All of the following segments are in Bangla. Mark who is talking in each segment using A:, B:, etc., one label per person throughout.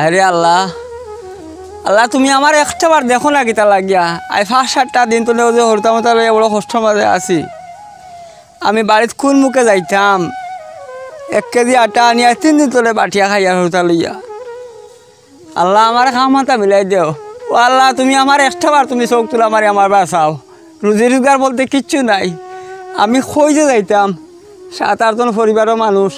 A: আরে আল্লাহ আল্লাহ তুমি আমার একটাবার দেখো না কিতা লাগিয়া আই 5-7টা দিন তো যে হরতাম তাহলে বড় কষ্ট মাঝে আছি। আমি বাড়িতে কোন মুখে যাইতাম 1 কেজি আটা আনিয়া 3 দিন তোলে বাটিয়া খাইয়া হরতা লইয়া। আল্লাহ আমার খামাতা মিলাই দেও। ও আল্লাহ তুমি আমার একটাবার তুমি চোখ তুলা মারি আমার বাঁচাও। রুজি রোজগার বলতে কিচ্ছু নাই। আমি কই যে যাইতাম 7-8 জন পরিবারের মানুষ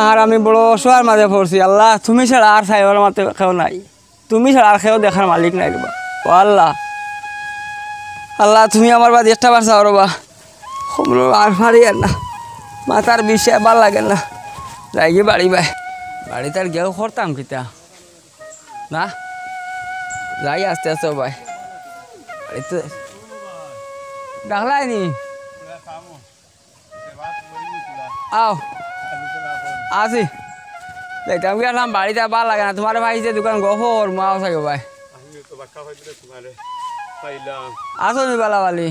A: আর আমি বড় অসহায়ের মাঝে পড়ছি। আল্লাহ তুমি ছাড়া আর সাইবার মাঝে কেউ নাই, তুমি ছাড়া আর কেউ দেখার মালিক নাই রবা। ও আল্লাহ আল্লাহ তুমি আমার বাদ একটা বার চাও রবা। আর পারি আর না, মাথার বিষয় ভাল লাগে না। যাই গিয়ে বাড়ি বাই বাড়িতে আর গেও করতাম কিতা না, যাই আস্তে আস্তে ভাই বাড়িতে ডাকলাই নি আও আসি দেখতাম কি আসলাম বাড়িতে ভাল লাগে না। তোমার ভাই যে দোকান গফর মাও থাকো ভাই আসো নি বালা বালি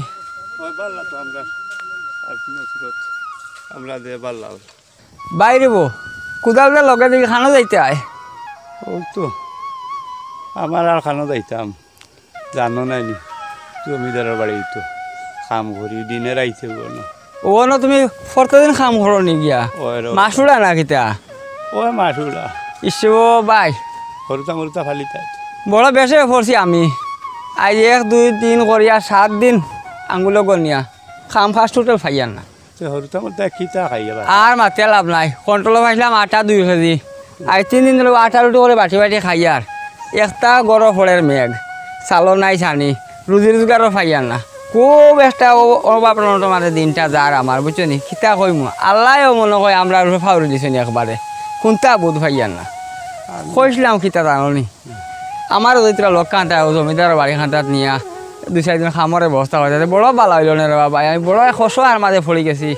A: বাইরে বো কোদাল লগে দেখি খানো যাইতে আয়।
B: ওই তো আমার আর খানো যাইতাম জানো নাই নি জমিদারের বাড়ি তো কাম করি দিনে রাইতে না।
A: ও না তুমি প্রতিদিন কাম করো নি গিয়া মাসুড়া না কিতা?
B: ওই মাসুড়া
A: ইসো বাই
B: হরতা মরতা ফালি তাই
A: বড় বেশি পড়ছি আমি। আজ 1, 2, 3 করিয়া 7 দিন আঙ্গুলো গনিয়া খাম ফার্স্ট টোটাল ফাইয়ার না।
B: হরতা মরতা খিতা খাইয়া
A: আর মাতে লাভ নাই। কন্ট্রোলে পাইছিলাম আটা 2 কেজি। আজ 3 দিন ধরে আটা রুটি করে বাটি বাটি খাইয়ার একটা গরম ফলের মেঘ চালো নাই ছানি রুজি রোজগারও ফাইয়ার না। খুব একটা অভাব মাঝে দিনটা যার আমার বুঝছো নি খিতা কইমু আল্লাহও মনে হয় আমরা ফাউরি দিছি নি একবারে কোনটা বোধ ফাইয়ার না। কইছিলাম খিতা জানি আমারও যেটা লোক কাঁটা জমিদার বাড়ি খাঁটাত নিয়া 2-4 দিন খামরের ব্যবস্থা করে বড় ভালো হইল না রে বাবা। আমি বড় খসোয়ার মাঝে পড়ে গেছি।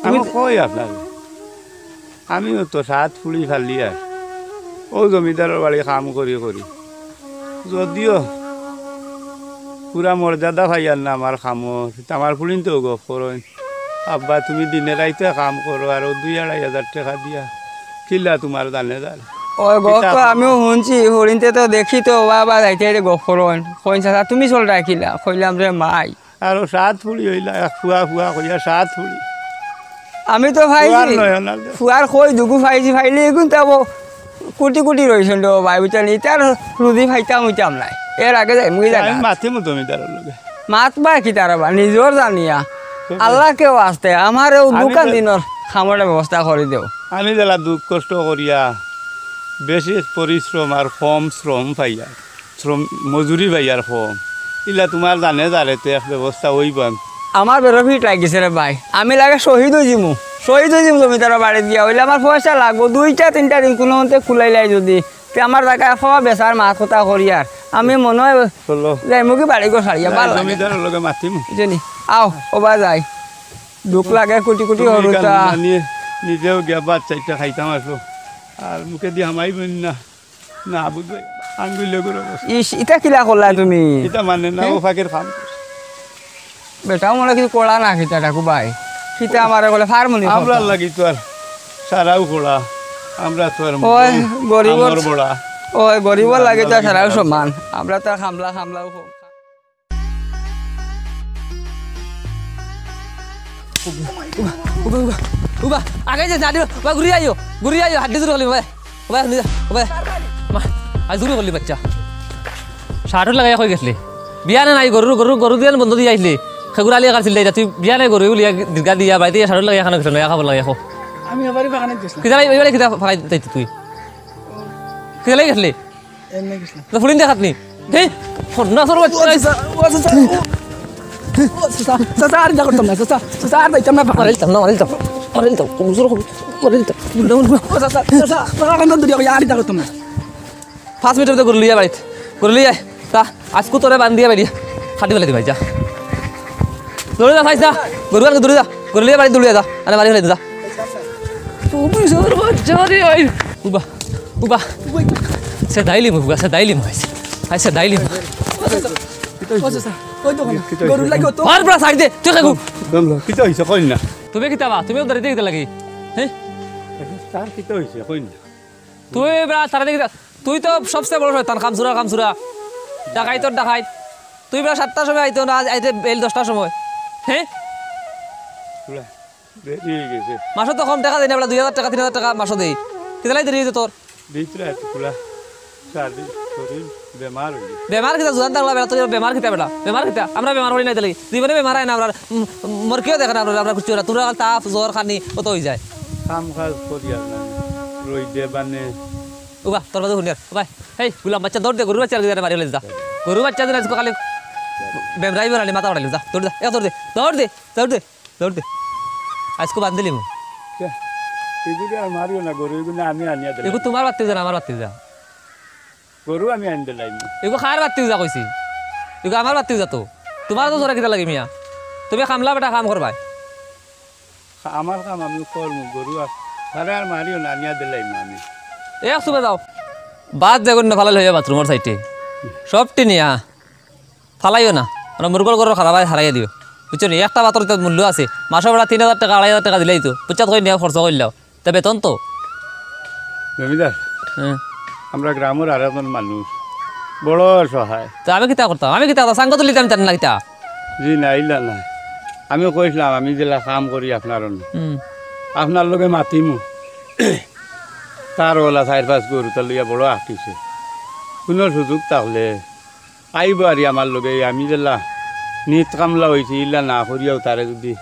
B: আমি কই আপনার আমিও তো 7 ফুলি ফালি আর ও জমিদারের বাড়ি কাম করি করি যদিও পুরা মর্যাদা ভাইয়ার না আমার খামো আমার ফুলিন তো গপ করো আব্বা তুমি দিনে রাইতে কাম করো আর 2-2.5 হাজার টাকা দিয়া কিলা তোমার জানে জান।
A: ওই গপ তো আমিও শুনছি হরিণতে তো দেখি তো বাবা যাইতে গপ করো কইছা তুমি চল রাখিলা কইলাম রে মাই
B: আর 7 ফুলি হইলা ফুয়া ফুয়া কইয়া 7 ফুলি
A: আমি তো ভাইছি ফুয়ার কই দুগু ফাইছি ফাইলে এখন তো কোটি কোটি রয়েছেন তো ভাই বুঝছেন ইতার রুজি ফাইতাম হইতাম নাই। এর আগে যাই মুই জানি
B: মাথে মতো জমিদারের লগে
A: মাতবা কি তারা নিজর জানিয়া আল্লাহ কেউ আসতে আমার দোকান দিনের খামরের ব্যবস্থা করে দেও।
B: আমি জেলা দুঃখ কষ্ট করিয়া বেশি পরিশ্রম আর কম শ্রম পাইয়া শ্রম মজুরি পাইয়ার কম ইলা তোমার জানে যারে তো এক ব্যবস্থা হইবান
A: আমার বেরো ফিট লাগিছে রে ভাই। আমি লাগে শহীদ হয়ে যাবো জমিদার বাড়ি দিয়া হইলে আমার পয়সা লাগবো 2-3টা দিন কোনো মতে খুলাইলাই যদি আমার জায়গায় খাওয়া বেচার মাছ কথা করি আর আমি মনে হয় যাই মুখি বাড়ি গো সারিয়া
B: জমিদারের লগে মাতিম
A: জানি আও ওবা যাই দুঃখ লাগে কোটি কোটি হরুতা
B: নিজেও গিয়া বাচ্চাইটা খাইতাম আসো আর মুখে দিয়ে হামাইবেন না না বুঝবে আঙ্গুলে করে
A: ইস ইটা কিলা করলা তুমি?
B: এটা মানে না ও ফাঁকের খাম
A: বেটাও মনে কিছু করা না খিতা ডাকু ভাই খিতা আমার বলে ফার্মনি
B: আমরা লাগি তো আর সারাও খোলা আমরা তো আর
A: ওই গরিবর
B: বড়া
A: ওই গরিবর লাগে তো সারাও সমান আমরা তো খামলাও
C: উবা আগে যে জানি বা ঘুরি আইও হাড্ডি দূর হলি ভাই ভাই আজ দূর হলি বাচ্চা শার্ট লাগাই কই গেছলি বিয়া নাই গরু দিয়ে বন্ধ দিয়ে আইলি খেগুরালি কাটছিল তুই বিয়া নাই গরু উলিয়া দীর্ঘা দিয়া বাড়িতে শার্ট লাগাই খানা খেছিল খাবার লাগাই খাও
D: আমি এবারে বাগানে গেছিলাম
C: কিতা এইবারে কিতা ফালাই যাইতি তুই কিতা লাগি গেছলি
D: এমনি গেছিলাম
C: তো ফুলিন দেখাতনি হে ফন্না সর
D: চাচা আর যা করতাম না চাচা আর যাইতাম না মারিল তো কমজোর চাচা বাগান ধরিয়া আর যা করতাম না
C: 5 মিনিটের ভিতরে গরু লিয়া বাড়িতে গরু লিয়া তা আজকু তোরে বান্ধিয়া বাড়ি খাটি ফেলে দিবাই যা দৌড়ে যা ভাই যা গরু লিয়া বাড়ি দৌড়ে যা আরে বাড়ি ফেলে যা তুমি সর বাচ্চারে আই উবা সে দাইলি
D: কই তো গরু লাগো তো
C: আর বড় সাইড দে তুই খাগু
B: দমলো কিতা হইছে কই না
C: তুমি কিতাবা তুমি উদারিতে কিতা লাগি হ্যাঁ
B: তার কিতা হইছে কই না
C: তুই বেড়া সারা দেখি তুই তো সবচেয়ে বড় শয়তান কামচুরা ডাকাই তোর ডাকাই তুই বেড়া 7টার সময় আইতো না আইতে বেল 10টার সময় হ্যাঁ
B: পুরা দেরি হয়ে গেছে
C: মাসও তো কম টাকা দেয় না বেড়া 2000 টাকা 3000 টাকা মাসও দেই কিতালাই দেরি হয়েছে তোর
B: ভিতরে আছে পুরা সারাদিন শরীর বেমার হয়ে গেছে
C: বেমার কিতা জোয়ান থাকলা বেড়া তোর বেমার কিতা বেড়া বেমার কিতা আমরা বেমার হই নাই তাহলে জীবনে বেমার হয় না আমরা মোর কেউ দেখে না আমরা কিছু না তোরা তাপ জ্বর খানি কত হয়ে যায়
B: কাম কাজ করি আর না রই দে বানে
C: ওবা তোর বাদে শুনিয়ার ভাই হেই গুলাম বাচ্চা দৌড় দে গরু বাচ্চা দিতে মারি হলে যা গরু বাচ্চা দিন আজকে খালি বেমরাই বেরালি মাথা উড়াইলি যা দৌড় দে দৌড় দে আজকে বান্ধ দিলি
B: এগুলি আর মারিও না গরু এগুলো আমি আনিয়া দিলাম
C: এগো তোমার বাত্তি যা আমার বাত্তি যা
B: গরু আমি আনি দিলাম
C: এগো খার বাত্তি যা কইছি এগো আমার বাত্তি যা তো তোমার তো জোরে কিতা লাগে মিয়া তুমি খামলা বেটা কাম করবাই
B: আমার কাম আমি করবো গরু আরে আর মারিও না আনিয়া দিলাম আমি
C: এক সুবে যাও বাদ যাগুন না ফালাই লইয়া বাথরুমের সাইডে সবটি নিয়া ফালাইও না মানে মুরগল করে খারাপ হারাইয়া দিও বুঝছো নি একটা বাতর মূল্য আছে মাসে বেড়া 3000 টাকা 2500 টাকা দিলেই তো বুঝছাত কই নিয়ে খরচ করলাও তা বেতন তো
B: জমিদার
C: হ্যাঁ
B: আমরা গ্রামের আর একজন মানুষ বড় সহায়
C: তা আমি কিতা করতাম সাঙ্গ তো লিতাম জানি না কিতা
B: জি না ইল্লা না আমি কইছিলাম আমি যেলা কাম করি আপনার আপনার লগে মাতিমু তার ওলা 4-5 গরু তার লইয়া বড় আঁকিছে কোনো সুযোগ তাহলে আইব আর আমার লগে আমি যেলা নিত কামলা হয়েছে ইল্লা না করিয়াও তারে যদি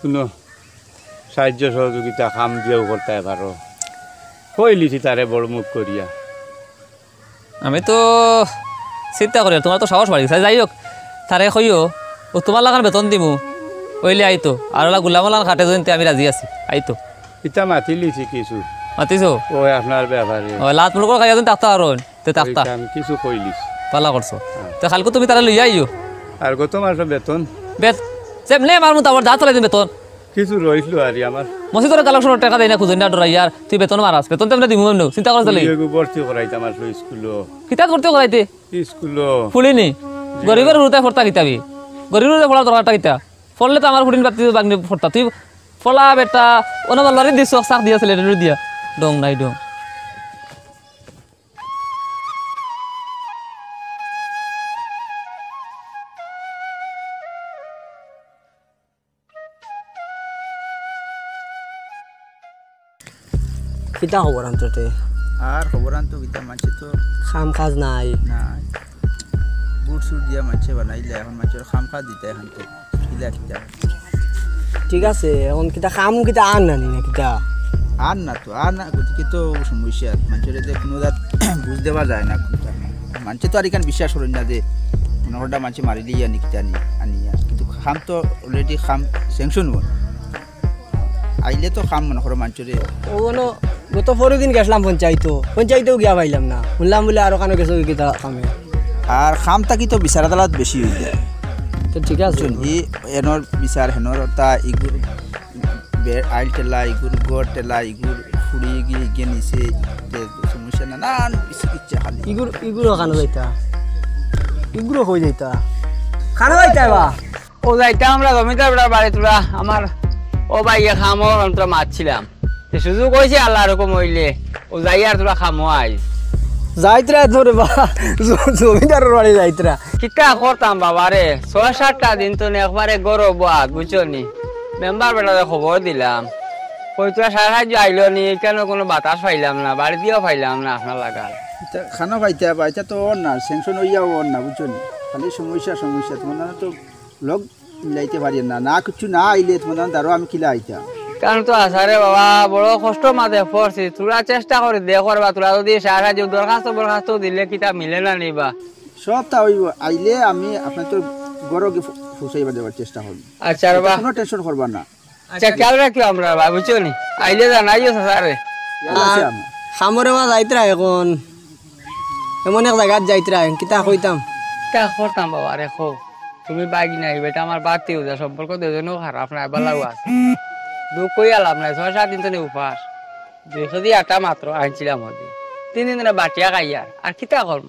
B: কোনো সাহায্য সহযোগিতা কাম দিয়েও করতে পারো কইলিছি তারে বড় মুখ করিয়া
C: আমি তো চিন্তা করি তোমার তো সাহস বাড়ি যাই হোক তারে কইও ও তোমার লাগান বেতন দিমু ওইলে আইতো আর ওলা গুলামলান খাটে যদি আমি রাজি আছি আইতো
B: ইটা মাতি লিছি কিছু
C: মাতিছো
B: ওই আপনার ব্যাপারে
C: ও লাত মুলকর খাইয়া যদি তাকতা আর তে তাকতা
B: ওইটা আমি কিছু কইলিস
C: পালা করছো তো কালকে তুমি তারা লইয়া আইও
B: আর গত মাসে বেতন
C: সেমনে আমার মতো আবার দাঁত চলাই দিন বেতন
B: কিছু রইছিল আর আমার
C: মসজিদের কালেকশনের টাকা দেয় না খুঁজে না ডরাই আর তুই বেতন মারাস বেতন তেমনি দিমু এমনি চিন্তা করে চলে
B: ভর্তি করাইতাম আর স্কুলও
C: কিতাব করতে করাইতে
B: স্কুলও
C: ফুলিনি গরিবের রুতে ফরতা কিতাবি গরিবের রুতে ফলা দরকারটা কিতা ফললে তো আমার ফুটিন বাতি বাগনি ফরতা তুই ফলা বেটা ওনার লরি দিছ চাক দিয়াছিল এটা দিয়া ডং নাই ডং
A: কিতা খবর আন্ততে
E: আর খবর আনতো কিতা মানছে তো
A: খাম কাজ নাই
E: না বুট সুট দিয়া মানছে বানাইলে এখন মানছের খাম খা দিতে এখন তো কিলা কিতা
A: ঠিক আছে এখন কিতা খাম কিতা আন নানি না কিতা
E: আর না তো আর না গতিকে তো সমস্যা মানছের যে কোনো দাঁত বুঝ দেওয়া যায় না কোনটা মানছে তো আর এখানে বিশ্বাস করেন না যে মনে হরটা মানছে মারিলেই আনি কিতা আনি কিন্তু খাম তো অলরেডি খাম স্যাংশন হন আইলে তো খাম মনে করো মানছরে
A: ওগুলো গত পরদিন গেছিলাম পঞ্চায়েতেও গিয়া পাইলাম না শুনলাম বলে আরো কানো গেছো কিতা কামে
E: আর খাম থাকি তো বিচার আদালত বেশি হয়ে যায়
A: তো ঠিক আছে
E: শুন ই এনর বিচার হেনর তা ইগুর আইল টেলা ইগুর গড় টেলা ইগুর ফুড়ি গিয়ে নিছে সমস্যা না নান ইচ্ছা খালি
A: ইগুলো কানো যাইতা ইগুলো হয়ে যাইতা কানো যাইতা বা ও যাইতা আমরা জমিদার বেড়ার বাড়ি তোরা আমার ও ভাইয়া খামো তোরা মারছিলাম সুযোগ কইছে আল্লাহ এরকম হইলে ও যাই আর তোরা খামো আই যাইতরা ধরে বা জমিদারের বাড়ি যাইতরা কিতা করতাম বাবা রে 6-7টা দিন তো একবারে গরব বাদ বুঝছো নি মেম্বার বেটাতে খবর দিলাম কই তোরা সাহায্য আইলো নি কেন কোনো বাতাস পাইলাম না বাড়ি দিয়েও পাইলাম না আপনার লাগাল
E: খানো পাইতে বা এটা তো ওর না স্যাংশন হইয়া ওর না বুঝছো নি খালি সমস্যা তোমার তো লোক মিলাইতে পারি না না কিছু না আইলে তোমার দাঁড়ো আমি কিলা আইতাম
A: কারণ তো আসারে বাবা বড় কষ্ট মাঝে পড়ছি তোরা চেষ্টা করে দে করবা তোরা যদি সাহায্য দরখাস্ত দিলে কিতা মিলে না নিবা
E: সবটা হইব আইলে আমি আপনার তো গরগে ফুসাইবা দেওয়ার চেষ্টা করব
A: আচ্ছা বাবা
E: কোনো টেনশন করবা না
A: আচ্ছা খেয়াল রাখিও আমরা বাবা বুঝছো নি আইলে জানাইও সারে খামরে বা যাইতরা এখন এমন এক জায়গাত যাইতরা কিতা কইতাম তা করতাম বাবা রে খো তুমি বাইক নাই বেটা আমার বাড়তি উদা সম্পর্ক দুজনও খারাপ না বেলাও আছে দুঃখ কইয়া লাভ নাই 6-7 দিন তো নে উপাস 208টা মাত্র আনছিলাম ওদি 3 দিন ধরে বাটিয়া খাইয়ার আর কিতা করব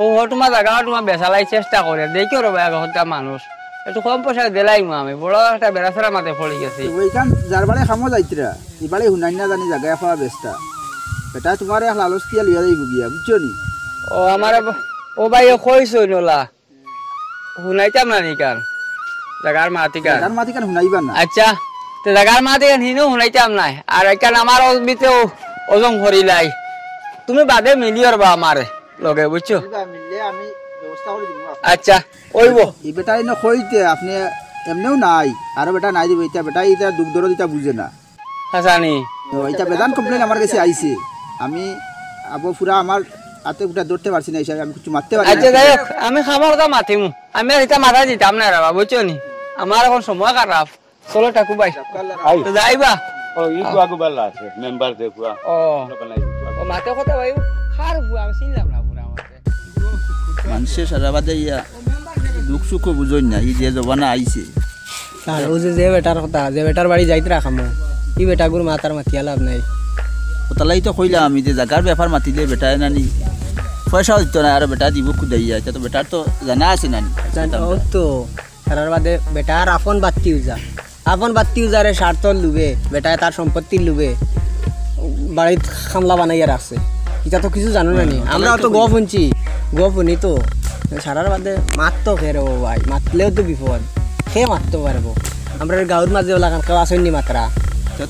A: ও তোমার জায়গা তোমার বেচালাই চেষ্টা করে দেখিও রে ভাই হত্যা মানুষ একটু কম পয়সা দিলাইমু আমি বড় একটা বেড়াছাড়া মাঠে পড়ে গেছি
E: ওইখান যার বাড়ি খামো যাইতরা এই বাড়ি হুনাই না জানি জায়গায় পাওয়া বেস্তা বেটা তোমার লালচ দিয়া লইয়া যাইব গিয়া বুঝছো নি
A: ও আমার ও ভাই কইছো নলা শুনাইতাম না নিকার জাগার মাতিকার
E: তার মাটি কেন শুনাইবা না
A: আচ্ছা তো জাগার মাতিকার হিনো শুনাইতাম নাই আর এখান আমার অসবিতে ওজন করিলাই তুমি বাদে মিলিয়র বা আমারে লগে বুঝছো
E: মিললে আমি ব্যবস্থা করে দিব
A: আচ্ছা ওইব
E: এই বেটা এনে কইতে আপনি এমনিও নাই আর বেটা নাই দিব এটা বেটা এটা দুঃখ দরদ এটা বুঝে না
A: হাসানি
E: তো এটা বেদান কমপ্লেন আমার কাছে আইছে আমি আবো পুরা আমার হাতে পুরা ধরতে পারছি না হিসাবে আমি কিছু মারতে পারি
A: আচ্ছা যাই হোক আমি খাবার কা মাতিমু আমি আর এটা মাথা দিতাম না রে বাবা বুঝছো নি আমার এখন সময় খারাপ চলো টাকু ভাই তো যাইবা
B: ও ইগু আগু বালা আছে মেম্বার দেখুয়া
A: ও ও মাতে কথা ভাই খার আমি চিনলাম না পুরা আমাকে
E: মানুষের সারা বাদে ইয়া দুঃখ সুখ বুঝই না এই যে জবানা আইছে
D: আর ও যে বেটার কথা যে বেটার বাড়ি যাইতে রাখামো ই বেটা গুর মাতার মাতিয়া লাভ নাই
E: ওতালাই তো কইলাম আমি যে জায়গার ব্যাপার মাতিলে বেটা নানি পয়সাও দিত না আর বেটা দিব খুদাইয়া এটা তো বেটার তো জানা আছে নানি
D: ও তো তার বাদে বেটার আপন বাত্তি উজা আপন বাত্তি উজারে স্বার্থ লুবে বেটায় তার সম্পত্তি লুবে বাড়িত খামলা বানাইয়া রাখছে এটা তো কিছু জানো না নি আমরাও তো গপ শুনছি গপ শুনি তো সারার বাদে মারতো খেয়ে ও ভাই মাতলেও তো বিপদ খেয়ে মারতে পারবো আমরা গাঁৱৰ মাঝে লাগান কেউ আসেননি মাত্রা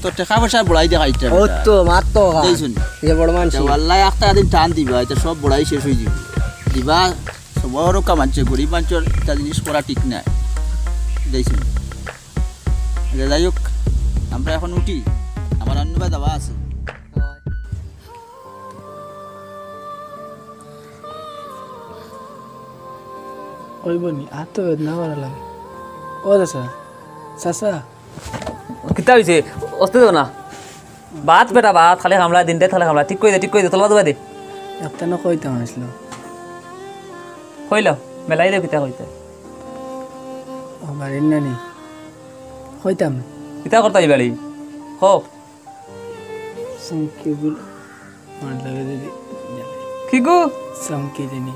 E: তো টাকা পয়সা বড়াই দেখা ইচ্ছা
D: ও তো মারতো
E: দেইছুন
D: যে বড় মানুষ
E: আল্লাহ একটা দিন টান দিবা এটা সব বড়াই শেষ হয়ে যাবে দিবা সবরও কামাচ্ছে গরিব মানুষের একটা জিনিস করা ঠিক নাই দেইছুন যাই হোক আমরা এখন উঠি আমার অন্যবা দাবা আছে
D: ওই বনি আর তো না ভালো লাগে ও চাচা চাচা
C: কিতা হয়েছে অস্তে দেব না ভাত বেটা ভাত খালি খামলা দিনটাই খালি খামলা ঠিক করে দে তলবা দেবা দে
D: একটা না কইতাম আসলো
C: কইল মেলাই দে কিতা কইতে
D: ও বাড়ির নানি কইতাম
C: কিতা করতে বাড়ি হো
D: সংকি বল মার লাগে দিদি
C: কি গো
D: সংকি দিনি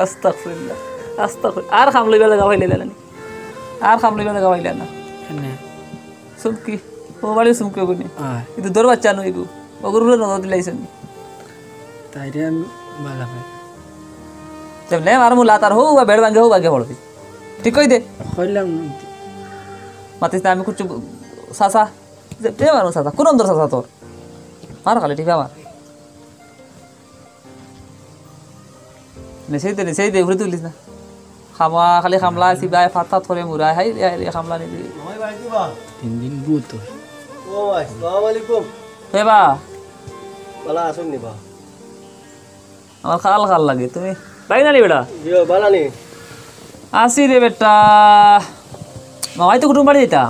C: আস্তাগফিরুল্লাহ আর খাম লইবা লাগা হইলে লানি আর খাম লইবা লাগা হইলে না
D: এনে
C: সুমকি ও বাড়ি সুমকি গুনি
D: আয়
C: কিন্তু দর বাচ্চা নই গো ওগুরুরে নজর দিলাইছেন
D: তাইরে আমি ভালো পাই
C: जब नहीं मार मुला तार हो बेड भांगे हो भागे पड़ती ठीक कही दे
D: কইলাম
C: मातिस ना कुछ सासा ते मारू सासा कोण अंदर सासा तोर मार खाली ठीक है मार निसे दे उरे तुलिस ना खामा खाली खामला सिबाय फाता थोरे मुरा है ये खामला नहीं दी
D: তিন দিন বুত
F: ও ভাই আসসালামু আলাইকুম
C: हे बा
F: ভালো আছেন নি বা
C: আমার খাল লাগে তুমি তাই না নি বেটা
F: জিও ভালো নি
C: আসি রে বেটা মামাই তো কুটুম বাড়ি যেতা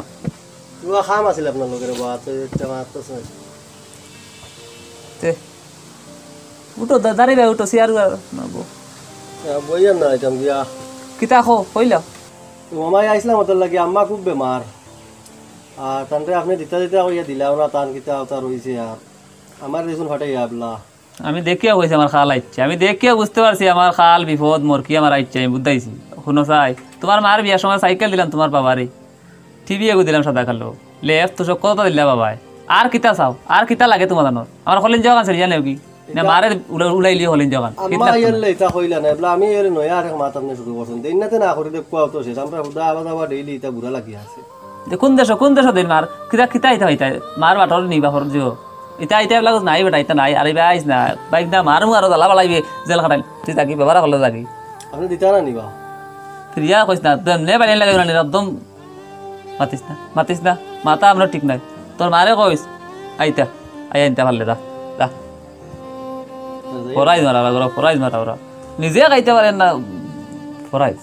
F: কিবা খাম আছিল আপনার লোকের বা তো এটা মারতেছে
C: তে উঠো দাঁড়িয়ে বে উঠো সিয়ার নাবো
F: বইয়া না আইতাম গিয়া
C: কিতা খো কইলা
F: মামাই আইসলাম ওদের লাগে আম্মা খুব বেমার আর তানরে আপনি দিতা দিতা কইয়া দিলাও না তান কিতা আওতা রইছে আর আমার দেখুন হঠাই আবলা
C: আমি দেখিয়া কইছি আমার খাল আইছে আমি দেখিয়া বুঝতে পারছি আমার খাল বিপদ মোর কি আমার আইছে আমি বুঝাইছি শুনো চাই তোমার মার বিয়ার সময় সাইকেল দিলাম তোমার বাবারে টিভি এগো দিলাম সাদা কালো লেফট তো সব কত দিলা বাবাই আর কিতা চাও আর কিতা লাগে তোমার জানো আমার হলিন জগান ছিল জানেও কি না মারে উলাইলি হলিন জগান
F: আম্মা এলে ইতা কইলা না এবলা আমি এর নয়া আর মাত আপনি শুরু করছেন দিননাতে না করে দেখ কোয়া তো শেষ আমরা হুদা আবাদ আবাদ ডেইলি ইতা বুড়া লাগি আছে
C: কোন দেশ দিন মার কিতা কিতা ইতা হইতা মার বাটর নিবা হর জিও ইতা ইতা লাগস নাই বেটা ইতা নাই আরে ভাই আইস না বাইক না মারমু আর জ্বালা বালাইবে জেল খাটাই তুই তাকি ব্যবহার করলে থাকি
F: আপনি দিতা না নিবা
C: ফিরিয়া কইস না নে বাড়ি লাগে না একদম মাতিস না মাথা আমরা ঠিক নাই তোর মারে কইস আইতা আইতা ভালে দা দা ফরাইজ মারা ওরা নিজে খাইতে পারেন না ফরাইজ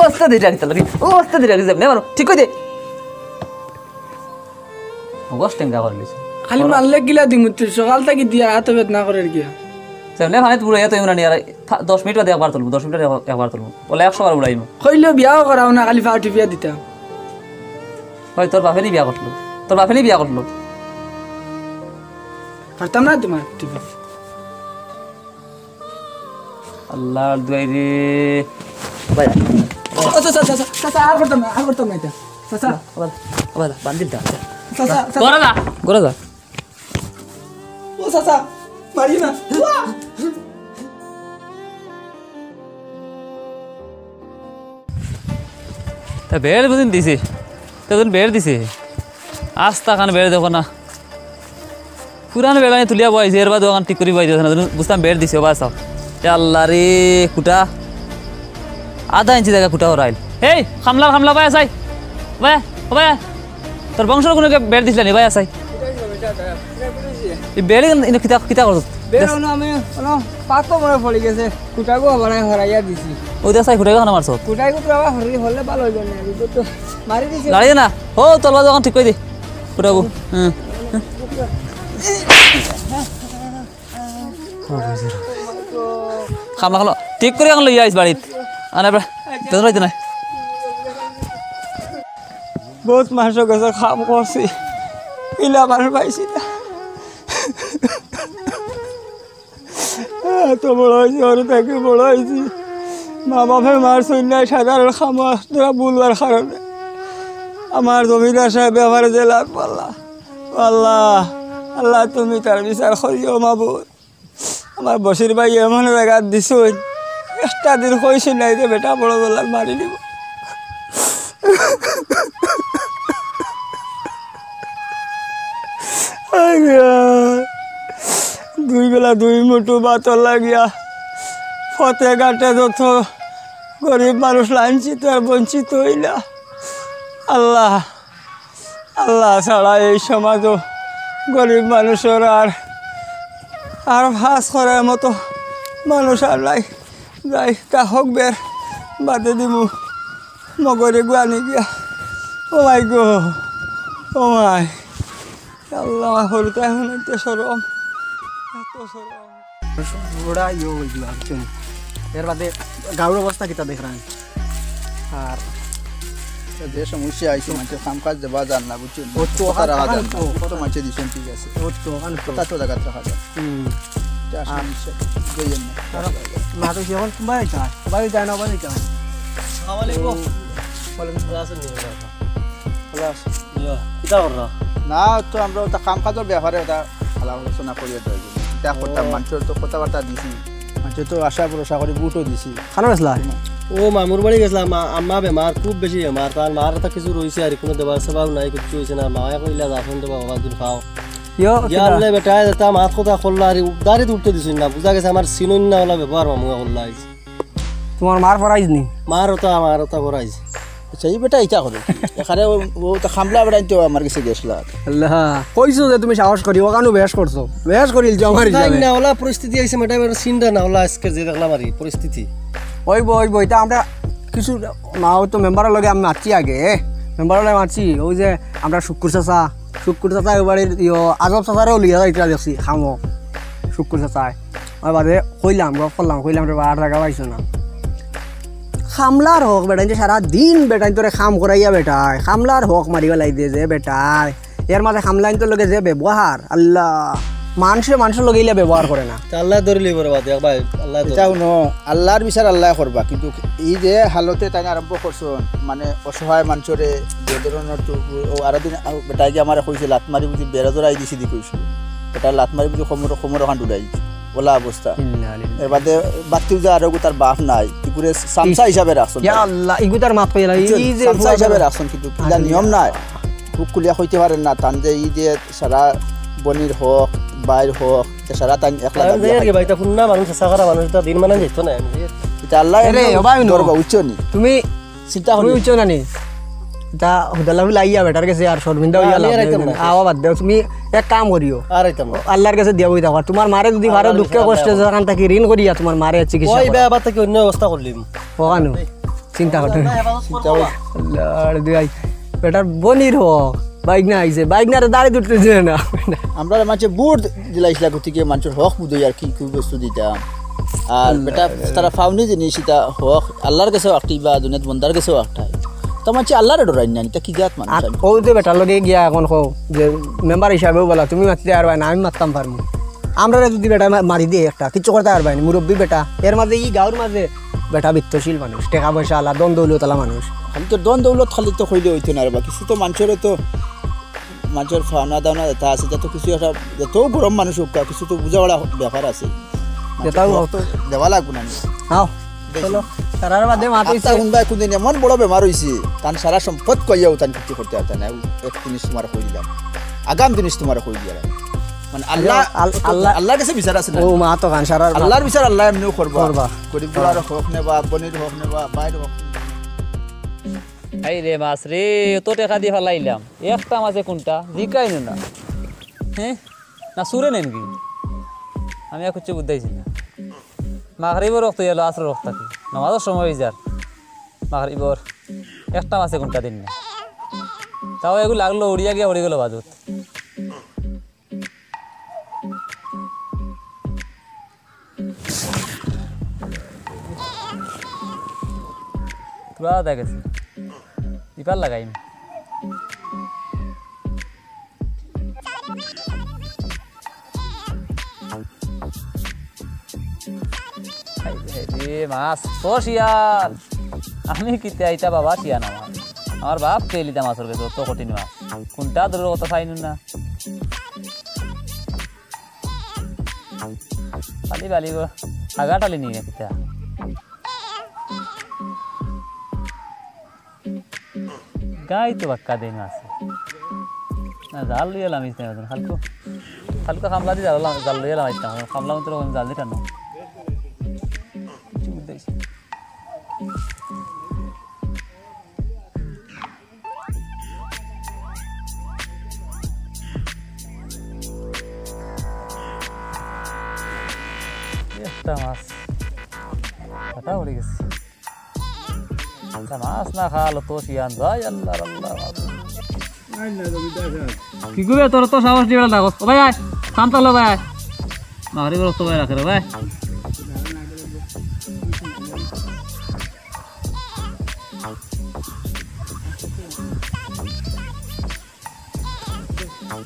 C: ওস্তাদ দিটা কিতা লাগি ওস্তাদ দিটা কিতা নে মারো ঠিক কই দে গোস্ট টেঙ্গা করলিস
D: খালি মারলে গিলা দিমু তুই সকাল থেকে দিয়া হাতে বেদনা করে গিয়া
C: সেমনে ফানে পুরো এত ইমরানি আর 10 মিনিট বাদে একবার তুলবো 10 মিনিট একবার তুলবো বলে 100 বার উড়াইমু
D: কইলেও বিয়াও করাও না খালি ফাও টিপিয়া দিতাম
C: কই তোর বাপেরই বিয়া করলো
D: পারতাম না তোমার টিপি
C: আল্লাহ দুয়াই রে
F: ভাই
D: চাচা আর করতাম না এটা চাচা
C: আবার বান্দিল দা
D: চাচা
C: গোরা যা
A: চাচা মারি না
C: তা বেড় বুঝিন দিছে তখন বেড় দিছে আস্তা খান বেড় দেখো না পুরানো বেড়া তুলিয়া বয়ছে এর বাদ ওখান ঠিক করে বয়ছে না বুঝতাম বেড় দিছে বা সব আল্লাহ রে কুটা আধা ইঞ্চি জায়গা কুটা হরাইল এই খামলা ভাই আসাই ভাই ভাই তোর বংশের কোনো বেড় দিছিল নি ভাই আসাই এই বেড় কিতা কিতা করছ
A: বেরোনো আমি পাকো মনে পড়ে গেছে কুটাগো বানাই হরাইয়া দিছি
C: ওই দেশাই কুটাই খানা মারছ
A: কুটাইগো তো আবার হলে ভালো হইব না তো মারি দিছি
C: দাঁড়িয়ে না ও তলবা যখন ঠিক করে দি কুটাবো হ্যাঁ খামলা ঠিক করে এখন লইয়া আইস বাড়িত আনে বেতন হইতে নাই
A: বহুত মানুষের কাছে খাম করছি ইলা মানুষ পাইছি না এত বড় হয়েছি ওর থেকে বড় হয়েছি মা বাপের মার সৈন্যায় সাধারণ খামারা বলবার কারণে আমার জমিদার সাহেব আমার জেলার পাল্লা আল্লাহ আল্লাহ তুমি তার বিচার করিও মাবুদ আমার বসির ভাই এমন জায়গা দিছ একটা দিন কইছি নাই যে বেটা বড় বেলার মারি দিব দুই বেলা দুই মুঠো বাতর লাগিয়া ফতে ঘাটে যত গরিব মানুষ লাঞ্ছিত আর বঞ্চিত হইলা আল্লাহ আল্লাহ ছাড়া এই সমাজও গরিব মানুষের আর ফাঁস করার মতো মানুষ আর নাই যাই কাহক বের বাদে দিমু মগরে গুয়ানি গিয়া ও মাই গো ও মাই আল্লাহ হরুতা এখন এত সরম এত সরম
D: ওরা ইয়ে হয়েছিল একজন এর বাদে গাঁর অবস্থা কিতা দেখরান আর
E: যে সমস্যা আইসো মানুষের কাম কাজ দেওয়া যান না বুঝছেন
D: ও তো
E: রাখা যান না কত মানুষের দিচ্ছেন ঠিক আছে
D: ও তো ওখানে তো
E: কথা তো জায়গা রাখা যান এটা সমস্যা বুঝলেন না
D: মা তো যখন বাড়ি যায় বাড়ি যায় না বাড়ি যায়
E: না তো আমরা ওটা কাম কাজের ব্যাপারে ওটা আলোচনা করিয়ে দেওয়া যাবে এটা করতাম মানুষের তো কথাবার্তা দিছি মানুষের তো আশা ভরসা করে বুটও দিছি
D: খানো আসলা
F: ও মামুর বাড়ি গেছিলাম আম্মা বেমার খুব বেশি বেমার তার মার তো কিছু রয়েছে আর কোনো দেবার সেবাও নাই কিছু হয়েছে না মায়া কইলা যাখন দেবা বাবা দিন খাও ইয়ারলে বেটা তা মাত কথা করলা আর দাঁড়িয়ে উঠতে দিছ না বুঝা গেছে আমার সিনন না হলা ব্যবহার মামুয়া করলা
D: তোমার মার পড়াইছ নি
F: মার ওটা আমার ওটা করাইছে
E: আচ্ছা এই বেটা ইটা করে এখানে ও তো খামলা বেড়াই তো আমার কাছে গেছিল
D: আল্লাহ কইছো যে তুমি সাহস করি ওখানে বেশ করছো বেশ করিল জমার যাবে
F: না হলা পরিস্থিতি আইছে মেটা চিন্তা না হলা আজকে যে দেখলাম আর পরিস্থিতি
D: ওই বইটা আমরা কিছু না হয়তো মেম্বারের লগে আমি মারছি আগে মেম্বারের লগে মারছি ওই যে আমরা শুক্কুর চাচা এবারে আজব চাচারেও লিয়া যাইতে দেখছি খামো শুক্কুর চাচায় ওই বাদে কইলাম গপ করলাম রে আর টাকা পাইছো না খামলার হক বেটাই যে সারা দিন বেটাই তোরে খাম করাইয়া বেটাই খামলার হক মারি পেলাই দিয়ে যে বেটাই এর মাঝে খামলাইন তোর লগে যে ব্যবহার আল্লাহ মানুষের লগে ইলা ব্যবহার করে না
F: আল্লাহ ধরে লিব রে বাদে ভাই আল্লাহ
E: এটাও ন আল্লাহর বিচার আল্লাহ করবা কিন্তু এই যে হালতে তাই আরম্ভ করছেন মানে অসহায় মানুষরে যে ধরনের আরো দিন বেটাইকে আমার কইছে লাত মারি বুঝি বেড়া জোড়াই দিছি দি কইছিল এটা লাত মারি বুঝি খমর ওখান ডুলাই ওলা অবস্থা এর বাদে বাতিল যে আরো তার বাপ নাই ইগুরে সামসা হিসাবে রাখছেন
D: ইয়া আল্লাহ ইগুতার মাত কইলা এই যে
E: সামসা হিসাবে রাখছেন কিন্তু এটা নিয়ম নাই বুক কুলিয়া হইতে পারেন না তান যে এই যে সারা বনির হক বাইর হক সারা তান একলা
F: ভাই তা ফুন্না মানুষ সাকারা মানুষ তা দিন মানে যেত না
E: এটা আল্লাহ
D: রে ওবাই নো
E: করবা উচ্চ নি
D: তুমি
E: চিন্তা
D: তুমি
E: করি
D: উচ্চ না নি তা হুদাল্লাহ লাইয়া বেটার কাছে আর শর্মিন্দা হইয়া আওয়া বাদ দাও তুমি এক কাম করিও
F: আর আইতাম না
D: আল্লাহর কাছে দিয়া বই থাকো তোমার মারে যদি ভালো দুঃখে কষ্টে যখন তাকে ঋণ করিয়া তোমার মারে চিকিৎসা
F: ওই ব্যাপার থেকে অন্য ব্যবস্থা করলিম
D: ওখানো চিন্তা করতে
E: চিন্তা করি
D: আল্লাহ দুই বেটার বনির হোক বাইক না আইছে বাইক না দাঁড়িয়ে দুটতে না
E: আমরা মাঝে বুট দিলাইছিলা গতিকে মানুষের হক বুঝই আর কি কি বস্তু দিতাম আর বেটা তারা ফাউনি জিনিস এটা হক আল্লাহর কাছেও একটাই বা দুনিয়াত বন্দার কাছেও একটাই তো মাঝে আল্লাহরে ডরাই না এটা কি জাত মানুষ
D: আর ও যে বেটার লগে গিয়া এখন কও যে মেম্বার হিসাবেও বলা তুমি মারতে পারবা না আমি মারতাম পারবো আমরা যদি বেটা মারি দিয়ে একটা কিছু করতে পারবা না মুরব্বী বেটা এর মাঝে ই গাঁর মাঝে বেটা বিত্তশীল মানুষ টাকা পয়সা আলা দ্বন্দ্ব হইলো তালা মানুষ
E: খালি তো দন দৌলত খালি তো হইলে হইতো না বা কিছু তো মানুষের তো মানুষের ফাওনা দাওনা যেটা আছে যত কিছু একটা যত গরম মানুষ হোক কিছু তো বুঝাওয়ালা ব্যাপার আছে
D: যেটাও হোক।
E: তো দেওয়া লাগবে না
D: নাও চলো সারার বাদে মাত হইছে
E: আত্মা হুন্ডা কোনদিন এমন বড় বেমার হয়েছে তান সারা সম্পদ কইয়াও তান কিছু করতে পারত না এক জিনিস তোমার কই দিলাম আগাম জিনিস তোমার কই দিলাম মানে আল্লাহ
D: আল্লাহ-
E: আল্লাহর কাছে বিচার আছে না
D: ও মা তো গান সারার
E: আল্লাহর বিচার আল্লাহ এমনিও করবা
D: করবা।
E: গরিব গুলার হোক নে বা বনির হোক নে বা বাইর হোক
C: এই রে মাছ রে তো টেকা দিয়ে ফেলাইলাম একটা মাছে কোনটা জিকাই না হ্যাঁ না সুরে নেন কি আমি আর কিছু বুঝতেছি না মাগরিবর রক্ত এলো আসর রক্ত কি নামাজের সময় হয়ে যার মাগরিবর একটা মাছে কোনটা দিন না তাও এগুলো লাগলো উড়িয়া গিয়ে উড়ে গেল বাজুত পুরা দেখেছি ইপার লাগাইনি মাছ তো শিয়াল আমি কিতে আইতা বাবা শিয়ান আমার বাপ পেলিতা মাছের কাছে তো কঠিন মাছ কোনটা দূরের কথা পাইনি না খালি বালি আগা টালি নিয়ে কিতা গাই তো বাক্কা দেয় মাছ না জাল লইয়া লামিস না হালকা হালকা খামলা দিয়ে জাল লইয়া লামাইতাম খামলা মতো জাল দিটা না একটা মাছ কাটা উড়ে গেছে মাছ না খালো তো শিয়ান ভাই আল্লাহ আল্লাহ কি করবে তোর তো সাহস দিয়ে লাগো ভাই আয় শান্ত হলো ভাই মাগরি রক্ত ভাই রাখে রে ভাই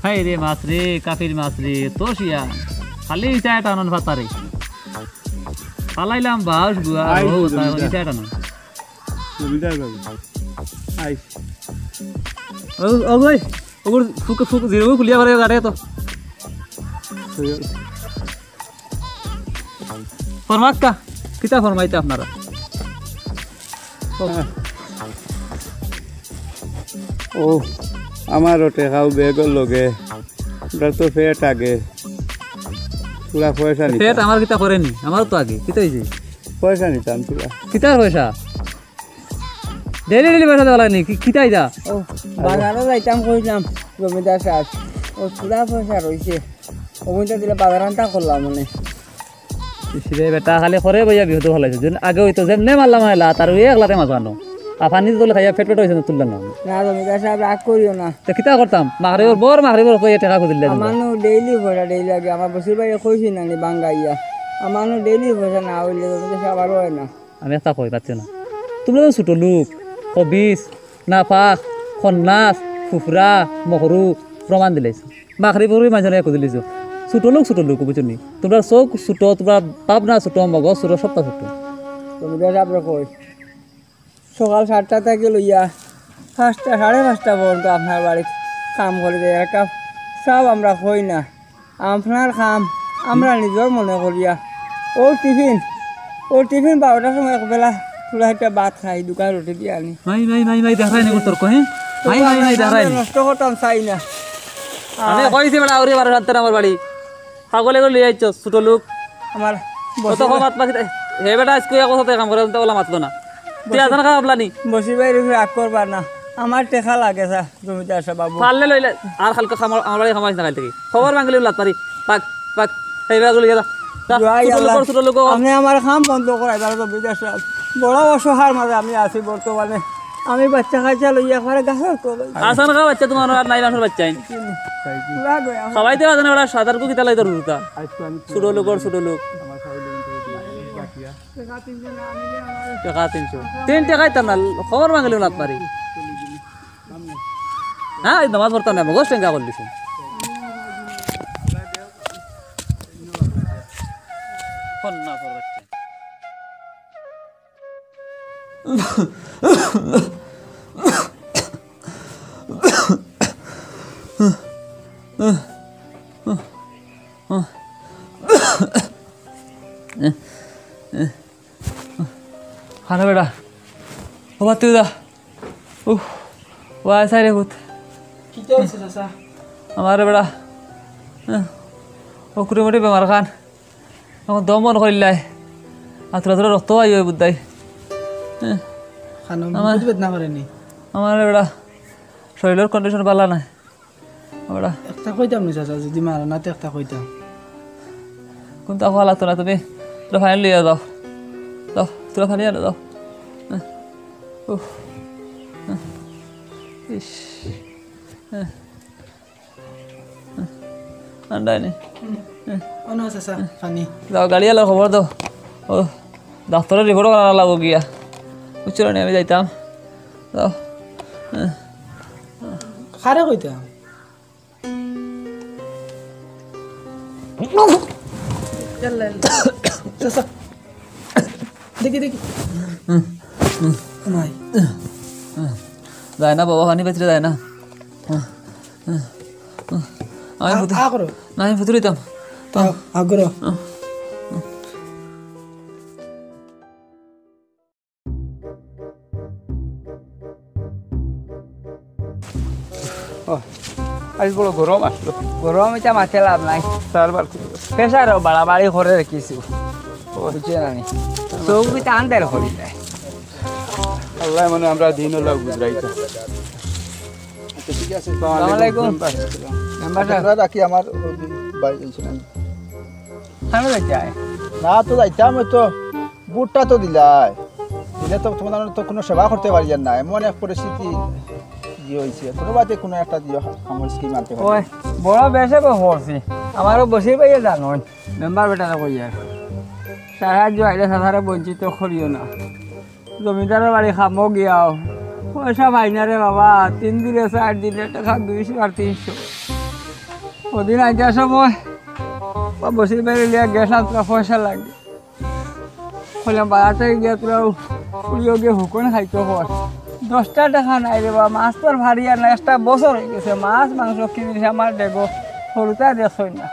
C: হাই রে মাছ রে কাফির মাছ রে তো শিয়ান খালি চায় টানন ফাতারে পালাইলাম বাস গুয়া ও তাই চায় টানন
B: জমিদার বাবু আই
C: ও ভাই ওগুলো ফুক ফুক জিরো খুলিয়া করে গাড়ে তো ফরমাক্কা কিতা ফরমাইতে আপনারা
B: ও আমারও টেকাও বেগর লগে ওটা তো পেট আগে পুরা পয়সা
C: পেট
B: নিতাম
C: আমার কিতা করেনি আমারও তো আগে কিতা হয়েছে
B: পয়সা নিতাম পুরা
C: কিতার পয়সা ডেলি ডেলি পয়সা দেওয়া লাগনি কিতাই দা
A: ও বাজারও যাইতাম কইলাম জমিদার সাহেব ও পুরা পয়সা রয়েছে ওইটা দিলে বাজার আনতা করলাম মানে
C: রে বেটা খালি করে বইয়া বিহুত ভালো হয়েছে যেন আগে হইতো যেমনে মারলাম মাইলা তার ওই একলাতে মাছ আনো আর পানি তোলে খাইয়া পেট পেট হয়েছে না তুললাম না
A: না জমিদার সাহেব রাগ করিও না
C: তো কিতা করতাম মাগরিবর বড় মাগরিবর কইয়া টাকা খুদিলে
A: আমার ডেইলি পয়সা ডেইলি আগে আমার বসির বাইরে কইছি না নি বাঙ্গাইয়া আমার ডেইলি পয়সা না হইলে জমিদার সাহেব আরও হয় না
C: আমি একটা কই পাচ্ছি না তোমরা তো ছোট লোক কবিস নাফাক খন্নাস ফুফরা মহরু প্রমাণ দিলাইছো মাখরি পরি মানুষের একো দিলিছো ছোট লোক বুঝলি তোমরা চোখ ছোট তোমরা পাবনা ছোট মগজ ছোট সবটা ছোট
A: জমিদার সাহেব কই সকাল 7টা থেকে লইয়া 5টা 5:30 পর্যন্ত আপনার বাড়িতে কাম করে দেয় একটা সব আমরা কই না আপনার কাম আমরা নিজের মনে করিয়া ও টিফিন 12টার সময় একবেলা পুরা একটা ভাত খাই দোকান রুটি দিয়ে আনি
C: মাই দেখাই না তোর কহে মাই দেখাই
A: আমরা নষ্ট করতাম চাই না
C: আমি কইছি বেটা আউরি 12 রাতে আমার বাড়ি পাগলে করে লিয়ে আইছো ছোট লোক
A: আমার
C: কত মাত পাখি হে বেটা আজকে এক কথা কাম করে ওলা মাতলো না তুই আজান খা আপলানি
A: বসি বাইরে রাগ করবার না আমার টেকা লাগে স্যার জমিদার সাহেব বাবু
C: পারলে লইলে আর হালকা আমার বাড়ি খামাইছ না খাই থেকে খবর বাঙ্গলি লাত পারি পাক পাক এই বেগুলো গেলা ছোট লোক
A: আপনি আমার কাম বন্ধ করাই তাহলে জমিদার সাহেব বড় অসহার মাঝে আমি আছি বর্তমানে আমি বাচ্চা কাচ্চা লইয়া করে গাছের তলে
C: আসান খা বাচ্চা তোমার আর নাই মানুষের বাচ্চাই সবাই তো আজান ওরা সাদার কো কিতা লাই তোর রুতা ছোট লোক টাকা 300 টাকাই তার না খবর বাঙ্গলি লাত পারি হ্যাঁ নামাজ পড়তাম না মগজ টেঙ্গা করলিস ফোন না কর বাচ্চা খানা বেটা ও বাদ তুই যা ও আসাই রে ভূত
D: কিটা হইছে চাচা
C: আমার বেটা ও কুটি মুটি বেমার খান এখন দমন করিলাই আতরা তোরা রক্ত আই ওই বুদ্ধাই
D: খানো
C: আমার-
D: বুঝ বেদনা করেনি
C: আমার বেটা শরীরের কন্ডিশন ভালো নাই বেটা
D: একটা কইতাম নি চাচা যদি মারা না তো একটা কইতাম
C: কোনটা ভালো লাগতো না তুমি তোরা ফাইনাল লিয়ে দাও দাও তোরা ফাইনাল দাও উফ ইস আন্ডাই নেই
D: অন চাচা পানি
C: যাও গাড়ি আলো খবর দাও ও ডাক্তারের রিপোর্ট করা লাগো গিয়া বুঝছো না আমি যাইতাম যাও
D: খারে কইতাম চাচা দেখি দেখি নাই
C: যায় না বাবা হানি পেছলে যায় না আমি ফুটু
D: আ করো
C: না আমি ফুটু দিতাম
D: আগ্রহ
B: আজ বড় গরম আসলো
A: গরম এটা মাঠে লাভ নাই
B: চারবার
A: প্রেশারও বাড়াবাড়ি করে রেখেছি বুঝছে না নি চোখ বিটা আন্দার করি যায়
B: আল্লাহ মানে আমরা দিন হলো গুজরাইতে
E: ঠিক আছে
A: আসসালামু আলাইকুম মেম্বার সাহেব
E: রাখি আমার ভাই
A: খানো যাই
E: না তো যাইতাম ওই তো বুটটা তো দিলাই দিলে তো তোমার তো কোনো সেবা করতে পারি না এমন এক পরিস্থিতি ইয়ে হয়েছে কোনো বাতে কোনো একটা দিয়ে আমার স্কিম আনতে হবে
A: ওই বড় বেশে পড়ছি আমারও বসে পাইয়ে জানো মেম্বার বেটারা কই আর সাহায্য আইলে সাধারে বঞ্চিত করিও না জমিদারের বাড়ি খামো গিয়াও পয়সা পাই না রে বাবা 3 দিনে 4 দিনে টাকা 200 আর 300 ওদিন আইটার সময় বসে বাইরে লিয়া গ্যাস আনতে পয়সা লাগে বললাম বাজাতে গিয়ে তোরা পুড়িও গিয়ে হুকন খাইতে হয় 10টা টাকা নাই রে বাবা মাছ তোর ভারী আর না একটা বছর হয়ে গেছে মাছ মাংস কিনেছে আমার দেখো সরুতা দেখছই না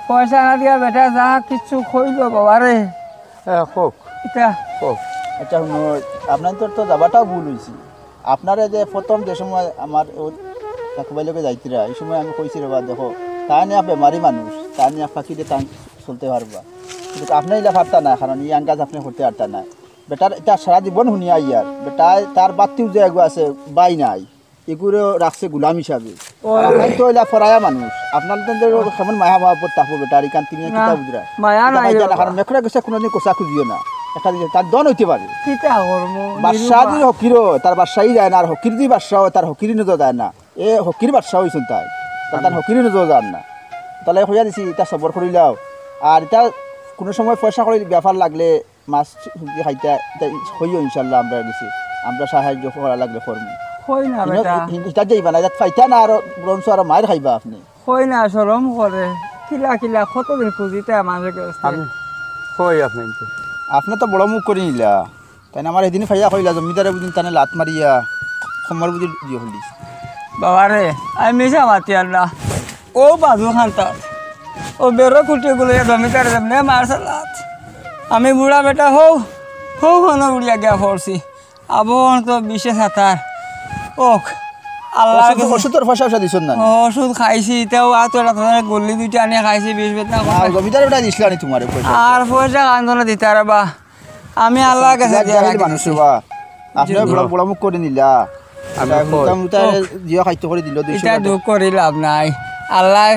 A: পয়সা না দিয়া বেটা যা কিছু খইল বাবা রে
B: হোক
A: এটা
B: হোক
E: আচ্ছা আপনার তো যাবাটাও ভুল হয়েছে আপনারা যে প্রথম যে সময় আমার কাকুবাইলকে যাইতিরা এই সময় আমি কইছি রে বা দেখো তা নিয়ে বেমারি মানুষ তা নিয়ে ফাঁকি দিয়ে তা চলতে পারবা কিন্তু আপনি ইলা পারতা না কারণ এই আঙ্গাজ আপনি করতে পারতা না বেটার এটা সারা জীবন শুনিয়া ইয়ার বেটায় তার বাতিও যে এগো আছে বাই নাই এগুলো রাখছে গুলাম হিসাবে আপনার তো ইলা ফরায়া মানুষ আপনার তো কেমন মায়া মহাব্বত থাকবো বেটার এখান তিনি কিতা বুঝরা
A: মায়া নাই রে
E: কারণ মেখরা গেছে কোনোদিন কোষা খুঁজিও না একটা জিনিস তার দন হইতে পারে
A: কিতা করবো
E: বাদশাহ যদি হকিরও তার বাদশাহী যায় না আর হকির যদি বাদশাহ হয় তার হকিরই নজর যায় না এ হকির বাদশাহ হয়েছেন তার হকিরই নজর যান না তাহলে হইয়া দিছি এটা সবর করিলাও আর এটা কোনো সময় পয়সা করে ব্যাপার লাগলে মাছ খাইতে হইও ইনশাল্লাহ আমরা গেছি আমরা সাহায্য করা লাগলে করবো
A: কই না বেটা
E: এটা যাইবা না ফাইতা না আর বরঞ্চ আর মায়ের খাইবা আপনি
A: কই না সরম করে কিলা কিলা কতদিন খুঁজিতে আমাদের
B: আমি কই আপনি
E: আপনি তো বড় মুখ করে নিলা তাই না আমার এদিন ফাইয়া কইলা জমিদারে বুঝিন তানে লাত মারিয়া সমর বুঝি দিয়ে হলিস
A: বাবা রে আমি মিশা মাতি আল্লাহ ও বাজু খান্তার ও বেরো কুটিগুলো জমিদার যেমনে মারসালাত আমি বুড়া বেটা হও হও হন উড়িয়া গিয়া পড়ছি আবন তো বিশেষ হাতার ওক আল্লাহ
E: ওষুধের পয়সা দিছ না
A: ওষুধ খাইছি এটাও আর তো একটা গল্লি 2টা আনিয়ে খাইছি 20 বেতনা
E: জমিদারে ওটা দিছিল নি তোমার পয়সা
A: আর পয়সা কান্দনা দিতে আর বা আমি আল্লাহ কাছে দিয়া
E: জাহিল মানুষ বা আপনি বড় বড় মুখ করে নিলা
B: আমি
E: মোটামুটি জিও খাইতে করে দিল 200
A: এটা দুঃখ করি লাভ নাই আল্লাহ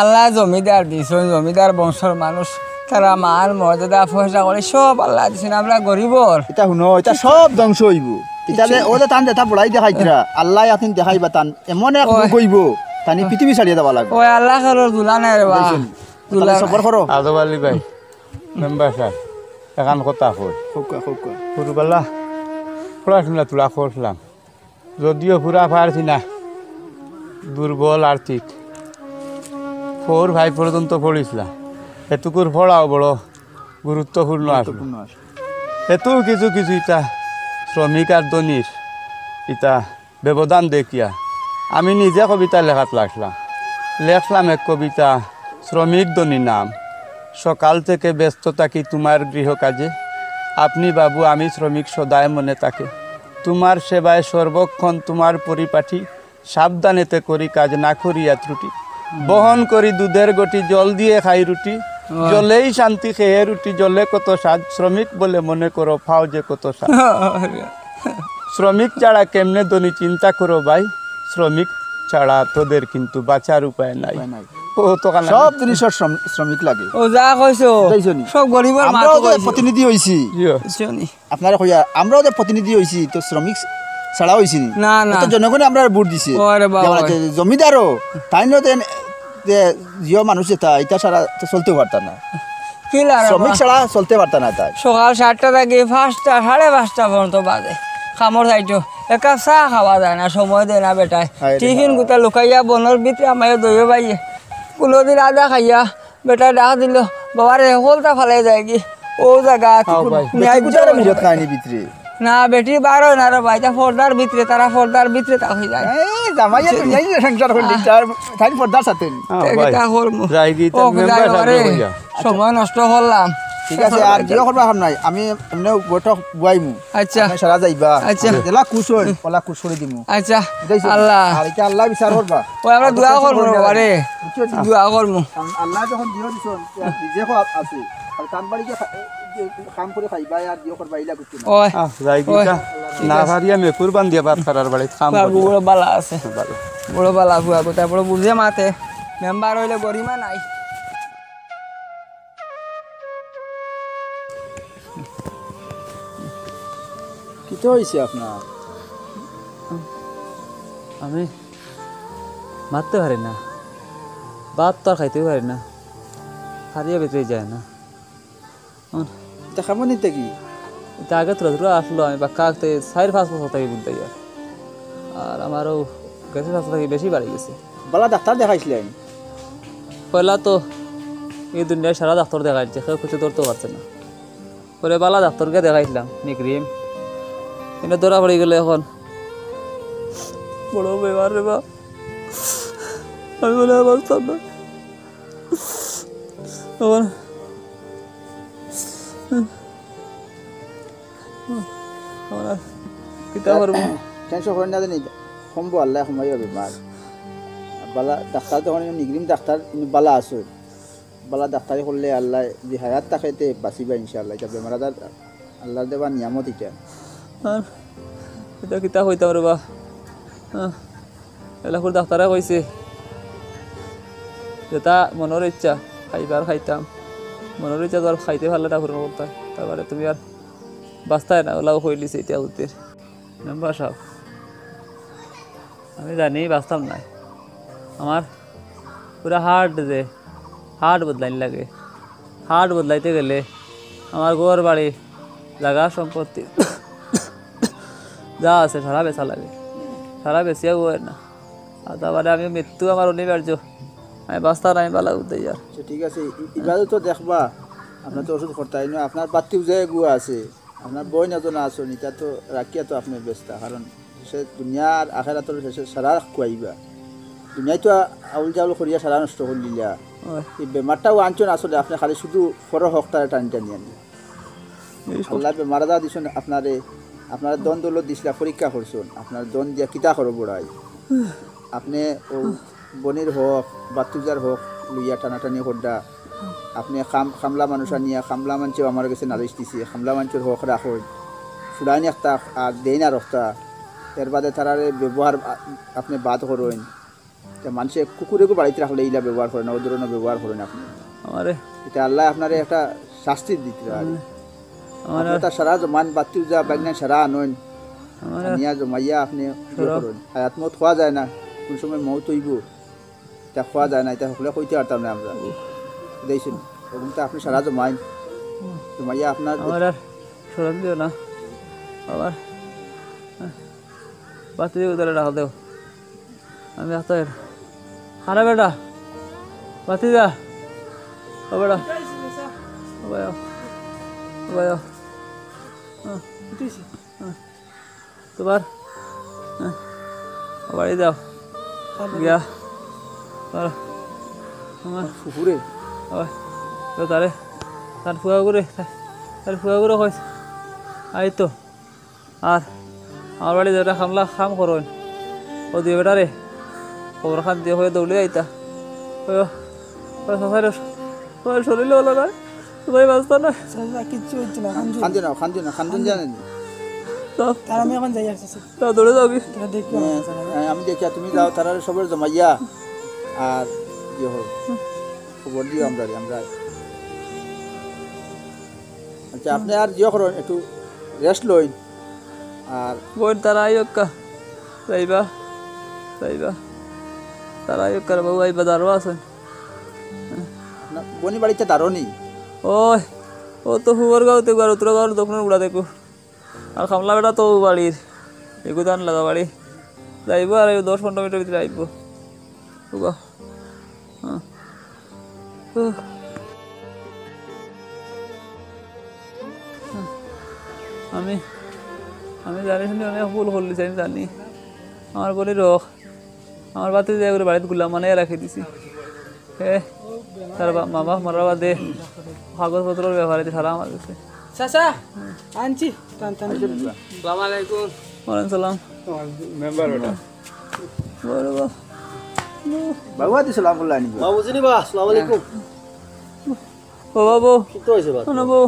A: আল্লাহ জমিদার দিছেন জমিদার বংশর মানুষ তারা মান মর্যাদা পয়সা করে সব আল্লাহ দিছেন আমরা গরিবর
E: এটা শুনো এটা সব ধ্বংস হইব এটা ওলে টান দেখা বড়াই দেখাইতরা আল্লাহ আতিন দেখাইবা টান এমন এক কইব তানি পৃথিবী ছাড়িয়ে দেওয়া লাগবে
A: ওই আল্লাহ কারোর দুলা নাই রে বা দুলা
E: সবর করো
B: আদব আলী ভাই মেম্বার সাহেব এখন কথা কই
E: হোকা হোকা
B: ছোটবেলা পড়াশোনা তোলা করছিলাম যদিও পুরা পারছি না দুর্বল আর্থিক 4 ভাই পর্যন্ত পড়েছিলাম এটুকুর পড়াও বড় গুরুত্বপূর্ণ আসলো এত কিছু কিছু ইটা শ্রমিক আর ধনির ইটা ব্যবধান দেখিয়া আমি নিজে কবিতা লেখাত লেখলাম এক কবিতা শ্রমিক ধনী নাম। সকাল থেকে ব্যস্ত থাকি তোমার গৃহকাজে, আপনি বাবু আমি শ্রমিক সদায় মনে থাকে। তোমার সেবায় সর্বক্ষণ তোমার পরিপাটি, সাবধানেতে করি কাজ না করিয়া ত্রুটি। বহন করি দুধের গটি, জল দিয়ে খাই রুটি, জলেই শান্তি খেয়ে রুটি জলে কত স্বাদ। শ্রমিক বলে মনে করো ফাও যে কত স্বাদ। শ্রমিক ছাড়া কেমনে ধনী চিন্তা করো ভাই, শ্রমিক ছাড়া তোদের কিন্তু বাঁচার উপায় নাই। ও তো কানা
E: সব জিনিসের শ্রমিক লাগে।
A: ও যা কইছো
E: বুঝাইছো নি?
A: সব গরিবের মা
E: আমরাও যে প্রতিনিধি হইছি,
A: নি
E: আপনারা কইয়া আমরাও যে প্রতিনিধি হইছি, তো শ্রমিক ছাড়া হইছি নি?
A: না না
E: তো জনগণে আমরা ভোট দিছে।
A: ওরে বাবা।
E: যেমন আছে জমিদারও তাই না, যে জিও মানুষ এটা এটা ছাড়া তো চলতে পারত না,
A: কি লারা
E: শ্রমিক ছাড়া চলতে পারত না। তাই
A: সকাল 7টা থেকে 5টা 5:30 পর্যন্ত বাজে খামর যাইতো, এক কাপ চাহ খাওয়া যায় না, সময় দেয় না বেটায়।
E: হায় রে
A: টিফিন গুতা লুকাইয়া বনের ভিতরে আমার দইয়ে বাইয়ে কোনোদিন আদা খাইয়া বেটায় ডাক দিল বাবারে হলতা ফালাই যায় কি ও জায়গা
E: কুটারে মিলত কাহিনী ভিতরে
A: না বেটি বার হয় না রে ভাই, তা পর্দার ভিতরে তারা পর্দার ভিতরে তা হয়ে যায়।
E: এই জামাইয়া দুনিয়ায় সংসার করলি তার তাই পর্দার সাথে।
A: তা করবো।
B: রাজনীতি
A: ও যাই বাবারে, সময় নষ্ট করলাম।
E: ঠিক আছে, আর জিও করবা হাম নাই, আমি এমনি বৈঠক বুয়াইমু।
A: আচ্ছা
E: আপনি সারা যাইবা।
A: আচ্ছা।
E: জেলা খুশ হই ওলা খুশ করে দিমু।
A: আচ্ছা
E: বুঝাইছো?
A: আল্লাহ
E: আর এটা আল্লাহ বিচার করবা।
A: ও আমরা দোয়া করবো বাবারে, দোয়া করবো।
E: আল্লাহ যখন দিও দিছন নিজে আছে আর কাম বাড়িকে কাম করে খাইবা আর দিও করবা ইলা কিছু না।
A: ওই
B: রাজনীতি না ভারিয়া মেকুর বান্ধিয়া বাদ করার বাড়ি কাম
A: বাবু বড় বালা আছে,
B: ভালো।
A: বড় বালা বুয়া কোথায় বড় বুঝে মাতে মেম্বার হইলে গরিমা নাই।
E: কি তো হইছে আপনার?
C: আমি মারতে পারি না, ভাত তো আর খাইতেও পারি না, হারিয়ে ভিতরে যায় না।
E: দেখাবো নিতে কি?
C: এটা আগে তোরা আসলো, আমি বা কাকতে 4-5 বছর থেকে বলতে যাই, আর আমারও গ্যাসের স্বাস্থ্য থেকে বেশি বাড়ি গেছে।
E: বালা ডাক্তার দেখাইছিলেন?
C: পয়লা তো এই দুনিয়ায় সারা ডাক্তার দেখাইছে, কেউ কিছু ধরতে পারছে না। পরে বালা ডাক্তারকে দেখাইছিলাম নিক্রিম, কিন্তু ধরা পড়ে গেলে এখন বড় বেমার রে বা, আমি বলে বাঁচতাম না এখন। আমার কিতা করবো?
E: টেনশন করেন না, জানি সম্ভব আল্লাহ সময় বেমার বালা ডাক্তার তখন নিগরিম ডাক্তার বালা আছে, বালা ডাক্তারি করলে আল্লাহ যে হায়াত তাকে বাঁচিবা ইনশাআল্লাহ। এটা বেমার আজার আল্লাহ দেবা নিয়ামত। এটা
C: আর এটা কিতা হইতে পারবা, এলাকুর ডাক্তারে কইছে যেটা মনের ইচ্ছা খাইবার খাইতাম, মনের ইচ্ছা তো আর খাইতে পারলে না পূরণ করতাম, তারপরে তুমি আর বাঁচতাই না, ওলাও হয়ে লিছে এটা উত্তের মেম্বার সাহেব। আমি জানি বাঁচতাম না, আমার পুরা হার্ট বদলাইন লাগে। হার্ট বদলাইতে গেলে আমার ঘর বাড়ি জায়গা সম্পত্তি যা আছে সারা বেচা লাগে, সারা বেচিয়া গোয়ের না। আর তারপরে আমি মৃত্যু আমার অনিবার্য, আমি বাঁচতা নাই বালা উঠতে যার।
E: ঠিক আছে, এবারে তো দেখবা আপনার তো ওষুধ করতাই না, আপনার বাতি উজায় গুয়া আছে, আপনার বই নজনা আসুন, এটা তো রাখিয়া তো আপনি ব্যস্ত, কারণ সে দুনিয়ার আখেরাতর শেষে সারা খুয়াইবা। দুনিয়ায় তো আউল চাউল করিয়া সারা নষ্ট করে দিলা, এই বেমারটাও আনছেন আসলে আপনি খালি শুধু ফর হক তারা টানি টানি আনি। আল্লাহ বেমার আজার দিছেন আপনারে, আপনার দন দৌলত দিছিলা পরীক্ষা করছেন, আপনার দন দিয়া কিতা করো বড়াই, আপনি ও বনির হোক বাতুজার হোক লইয়া টানাটানি করডা, আপনি খামলা মানুষ আনিয়া খামলা মানুষেও আমার কাছে নালিশ দিছে, খামলা মানুষের হোক রাখো ফুড়াইনি একটা আর দেই না রক্তা, এর বাদে তারারে ব্যবহার আপনি বাদ করেন। মানুষে কুকুরেকে বাড়িতে রাখলে এইলা ব্যবহার করেন, ও ধরনের ব্যবহার করেন আপনি। এটা আল্লাহ আপনারে একটা শাস্তি দিতে পারে। আপনার সারা জমান বাতি যা বাগনা সারা আনেন আনিয়া জমাইয়া আপনি করেন। হায়াত মত খোয়া যায় না, কোন সময় মৌত হইব এটা খোয়া যায় না, এটা সকলে কইতে পারতাম না আমরা দেখছেন। এবং তো আপনি সারা জমাইয়া আপনার
C: সরম দিও না আবার, বাতি উদারে রাখ দেও, আমি হাতের খানা বেটা বাতি যা ও বেটা তোমার বাড়ি যাও, গিয়া আর আমার
D: ফুফুরে
C: ওই তো তারে তার ফুয়া করে কইস আই তো আর আমার বাড়ি যেটা খাম করুন ও দিয়ে বেটা রে খবর খান দিয়ে হয়ে দৌড়ে আইতা ওই শরীর হলো না ভাই বাঁচতা না
E: খান্দুন জানেন
C: তা দৌড়ে যাও কি
E: আমি দেখি তুমি যাও তারা সবার জমাইয়া আর ইয়ে হোক খবর দিও আমরা আচ্ছা আপনি আর জিও করুন একটু রেস্ট লইন আর
C: বোন তারা আইকা যাইবা তারা আইকা বাবু আইবা দাঁড়ো আছেন
E: বনি বাড়িতে দারুনি
C: ওই ও তো হুবর গাঁওতে আর উত্তর গাঁওর দক্ষিণ উড়া দেখো আর খামলা বেটা তো বাড়ির এগু দান লাগা বাড়ি যাইব আর 10-15 মিনিটের ভিতরে আইব আমি জানি শুনি অনেক ভুল করলিস আমি জানি আমার বলি রখ আমার বাতে যাই করে বাড়িতে গুলাম মানে রাখি দিছি তার মামা মারা বাদে কাগজপত্রের ব্যাপারে সারা আমার কাছে
D: চাচা আনছি
A: আসসালামু আলাইকুম
C: ওয়ালাইকুম সালাম
B: মেম্বার ওটা
C: বড়
E: বাবু আদি সালাম করলা আনিব
F: বাবু জিনি বা আসসালামু আলাইকুম
C: ও বাবু
F: কি তো হইছে বা
C: বাবু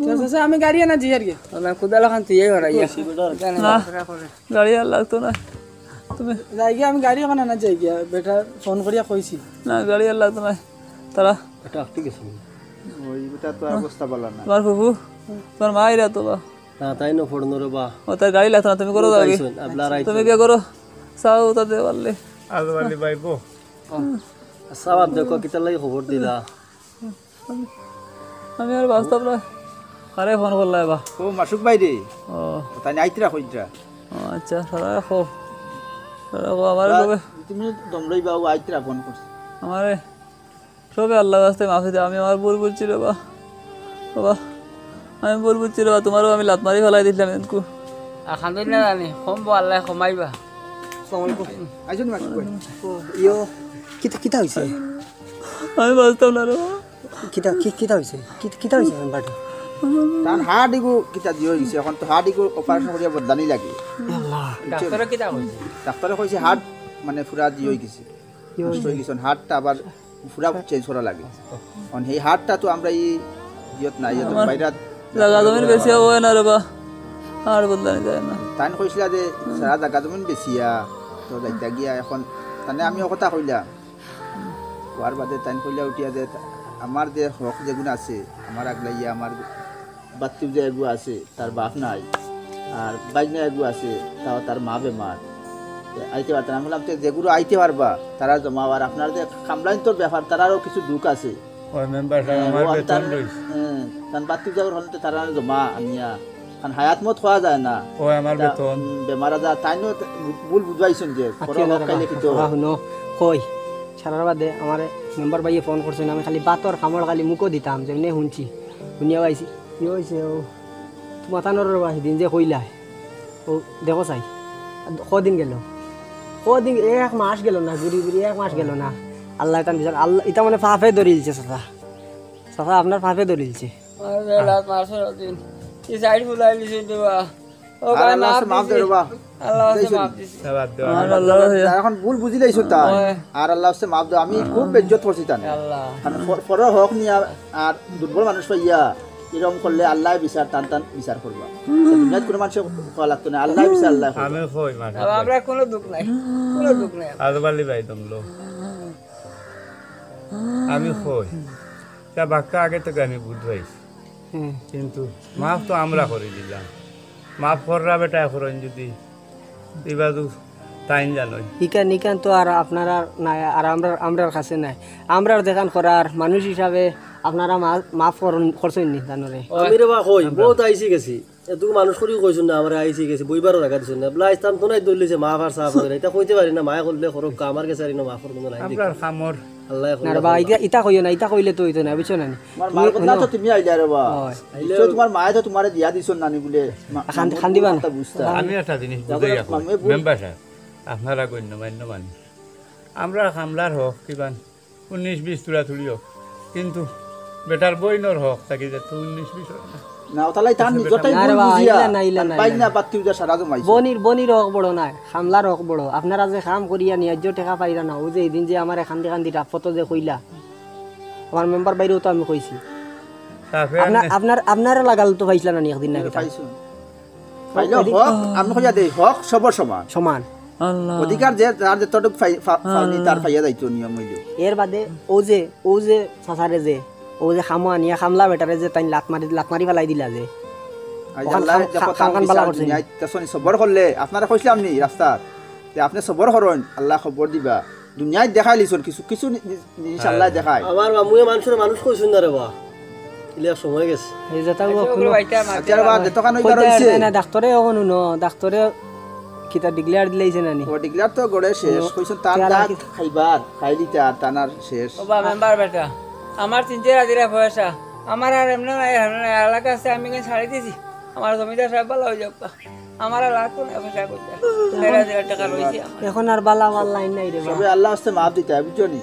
D: চাচা আমি গাড়ি আনা জি আর কি
A: আমি খুদা লাখান তুই হরাইয়া
C: না গাড়ি আর লাগতো না তুমি
D: যাই গিয়া আমি গাড়ি এখন আনা যাই গিয়া বেটা ফোন করিয়া কইছি
C: না গাড়ি আর লাগতো না তারা
F: এটা ঠিক আছে
E: ওই বেটা তো অবস্থা বলা না
C: তোমার ফুফু তোমার মা আইরা তো বা
F: না তাই না ফোড়ন রে বা
C: ও তার গাড়ি লাগতো না তুমি করো যাবে
F: আপনার
C: তুমি কে করো চাও তাতে পারলে
B: আজবালি বাইবো
F: সাবাব দেখো কিতা লাগি খবর দিলা
C: আমি আর বাস্তব না আরে ফোন করলা বা
E: ও মাসুক ভাই রে
C: ও
E: তাই আইতরা কইতরা
C: আচ্ছা সারা রাখো আমার লোকে
E: তুমি দমলই বাবু আইতরা ফোন করছ
C: আমারে সবে আল্লাহ রাস্তে মাফি দে আমি আমার ভুল বুঝছিল বাবা আমি ভুল বুঝছিল বা তোমারও আমি লাত মারি ফেলাই দিলাম এনকু
A: খান্দুন না জানি কম আল্লাহ কমাইবা
E: আইজন মাসুক ভাই
D: ইয়ো কিতা হইছে
C: আমি বাঁচতাম না রে
D: কিতা হইছে কিতা হইছে বাড়ি
E: তার হাড়িগু কিতা দিও গেছে এখন তো হাড়িগু অপারেশন করিয়া বদানি লাগে
A: ডাক্তারে কিতা কইছে
E: ডাক্তারে কইছে হাড় মানে পুরা দিও গেছে নষ্ট হয়ে গেছে হাড়টা আবার পুরা চেঞ্জ করা লাগে অন এই হাড়টা তো আমরা এই ইয়ত না ইয়ত বাইরে
C: জায়গা জমিন বেশি হয় না রে বা আর বদলানি যায় না
E: তাই কইছিল যে সারা জায়গা জমিন বেচিয়া তো যাইতা গিয়া এখন তানে আমি কথা কইলাম কোয়ার বাদে তাই কইলা উঠিয়া যে আমার যে হক যেগুলো আছে আমার আগলাইয়া আমার বাচ্চু যে এগু আছে তার বাপ নাই আর বাইনা এগু আছে তাও তার মা বেমার আইতে পারতেন আমি বললাম যেগুলো আইতে পারবা তারা জমা আর আপনার যে কামলাইন তোর ব্যাপার তারারও কিছু দুঃখ আছে
B: ওই মেম্বার আমার বেতন রইছে
E: তার বাচ্চু যাওয়ার হলে তারা জমা আনিয়া কারণ হায়াত মত খাওয়া যায় না
B: ওই আমার বেতন
E: বেমার আজার তাইনো ভুল বুঝাইছেন যে খাইলে কিন্তু
D: শুনো কই সারার বাদে আমার মেম্বার ভাইয়ে ফোন করছেন আমি খালি বাতর খামর খালি মুখও দিতাম যেমনি শুনছি শুনিয়া পাইছি কি হয়েছে ও মাতানোর দিন যে কইলা ও দেখো চাই কদিন গেল কদিন 1 মাস গেল না ঘুরি ঘুরি 1 মাস গেল না আল্লাহ তার বিচার আল্লাহ এটা মানে ফাফে ধরিলছে সাফা আপনার ফাফে ধরিলছে
A: আর রাত মাসের দিন এই সাইড ফুলাই লিছে দেবা ও গায় মাফ দে
E: দেবা
A: আল্লাহ মাফ দিছে
B: সাবাদ দেওয়া
C: আর আল্লাহ
E: এখন ভুল বুঝি লাইছো তা আর আল্লাহ হচ্ছে মাফ দাও আমি খুব বেজ্জত করছি তা
A: আল্লাহ
E: পর হক নিয়া আর দুর্বল মানুষ পাইয়া এরকম করলে আল্লাহ বিচার টান বিচার করবা দুনিয়াত কোনো মানুষ কওয়া লাগতো না আল্লাহ বিচার আল্লাহ
B: আমি কই মানে
A: আমরা কোনো দুঃখ নাই
B: আজবালি বাই দমলো আমি কই তা বাক্কা আগে থেকে আমি বুঝাইছি কিন্তু মাফ তো আমরা করে দিলাম মাফ কররা বেটা এখন যদি এবাদু টাইম জানোই
D: নিকান তো আর আপনারা নাই আর আমরার কাছে নাই আমরার দেখান করার মানুষ হিসাবে আপনারা মাফ করছেন নি জানরে
F: আমি রে বা কই বহুত আইছি গেছি এটুকু মানুষ করি কইছুন না আমরা আইছি গেছি বইবারও রাখা দিছুন না বলা ইসলাম তো নাই দলিছে মাফ আর সাফ করে এটা কইতে পারি না মায়া করলে করক আমার কাছে আর না মাফ করব না
B: আমরা খামর
F: আল্লাহ
D: না বা ইটা কইও না ইটা কইলে তো হইতো না বুঝছো না
E: তোমার মার কথা তো তুমি আইলা রে বা তো তোমার মায়ে তো তোমারে দিয়া দিছন নানি বলে
D: খান্দিবা না
E: বুঝতা
B: আমি একটা জিনিস বুঝাই রাখো মেম্বার সাহেব আপনারা গণ্যমান্য মানি আমরা খামলার হক কিবান 19-20 তুলা তুলি হোক কিন্তু বেটার বইনর হক থাকি যে 19-20 হয় না
E: না তালাই তার নিজটাই
D: না রে
E: ভুল
D: বা,
E: বুঝিয়া
D: ইলা না, ইলা না,
E: পাই
D: ইলা
E: না বাত্তি উজা সারা জমাইছে
D: বনির হক বড় না খামলার হক বড় আপনারা যে কাম করিয়া ন্যায্য টাকা পাইরা না ও যে এদিন যে আমার কান্দি কান্দি রাফত যে কইলা আমার মেম্বার বাইরেও তো আমি কইছি
B: তারপরে
D: আপনারা লাগাল তো পাইছিলা না নি একদিন না কিতা?
E: পাইছো পাইলো হক আমি কইয়া দেই হক সবার সমান
D: সমান
E: অধিকার যে যার যতটুক পাইনি তার পাইয়া যাইতো নিয়ম হইল
D: এর বাদে ও যে সাসারে যে ও যে খামো আনিয়া খামলা বেটারে যে তাই লাত মারি ফেলাই দিলা যে ওখান খান বালা করছে
E: সবর করলে আপনারা কইছিলাম নি রাস্তার যে আপনি সবর করেন আল্লাহ খবর দিবা দুনিয়ায় দেখাই লিছন কিছু কিছু জিনিস আল্লাহ দেখায়
F: আমার মামুয়ে মানুষ কইছুন না রে বা ইলিয়া সময় গেছে
D: এই যে তাও
E: আচ্ছা বা যে দোকান হইবার হইছে
D: না ডাক্তারে ওখানে ন ডাক্তারে কিতা ডিক্লেয়ার দিলাইছে নানি
E: ও ডিগ্লার তো গড়ে শেষ কইছন তার দাগ খাইবার খাইলি তার টানার শেষ
A: ও বা মেম্বার বেটা আমার 3-4 হাজার পয়সা আমার আর এমনি এলাকা আছে আমি কেন ছাড়ি দিছি আমার জমিদার সাহেব ভালো হয়ে যাক আমার আর লাগতো না পয়সা করতে 4,000 টাকা রয়েছে
D: এখন আর বালা লাইন নাই রে
E: তবে আল্লাহ হস্তে মাপ দিতে হবে বুঝছো নি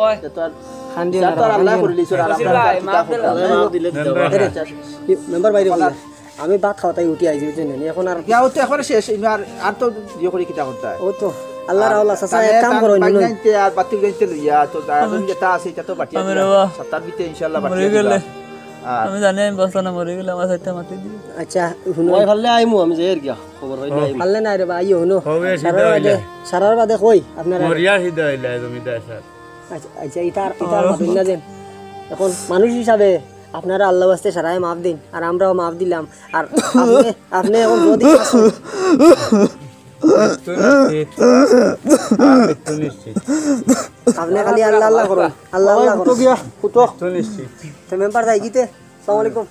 A: ওই
E: যে তোর
D: খান দিও
E: যা
D: না
E: তোর আল্লাহ করে লিছর আর আমরা
A: ভাই, মাপ দিলাম।
F: দিলে
D: মেম্বার বাইরে বলে আমি ভাত খাওয়াতাই উঠি আইছি বুঝছেন নি এখন আর
E: কিয়া হতে এখন শেষ আর তো ইয়ে করে কিটা করতে হয়
D: ও তো আল্লাহর আল্লাহ সাসা এক কাম করো নি
E: বাইনাইতে আর বাতি গাইতে লইয়া তো দায়াজন যেটা আছে এটা তো বাটিয়া সপ্তাহ ভিতরে ইনশাআল্লাহ বাটিয়া দিবা আর
C: আমি জানি আমি বসা না মরে গেলে আমার সাথে মাতি দিই
D: আচ্ছা শুনো
F: ওই ফাললে আইমু আমি যাই আর গিয়া খবর হইলে আইমু
D: পারলে না রে ভাই শুনো
B: হবে সিধা হইলে
D: সারার বাদে কই আপনারা
B: মরিয়া সিধা হইলে জমিদার সাহেব
D: আচ্ছা আচ্ছা ইতার মাফিন না দেন এখন মানুষ হিসাবে আপনারা আল্লাহ ওয়াস্তে সারাই মাফ দিন আর আমরাও মাফ দিলাম আর আপনি এখন যদি আপনি খালি আল্লাহ আল্লাহ করুন আল্লাহ আল্লাহ করুন
F: গিয়া কুতো
D: তো মেম্বার যাই গিতে আসসালামু আলাইকুম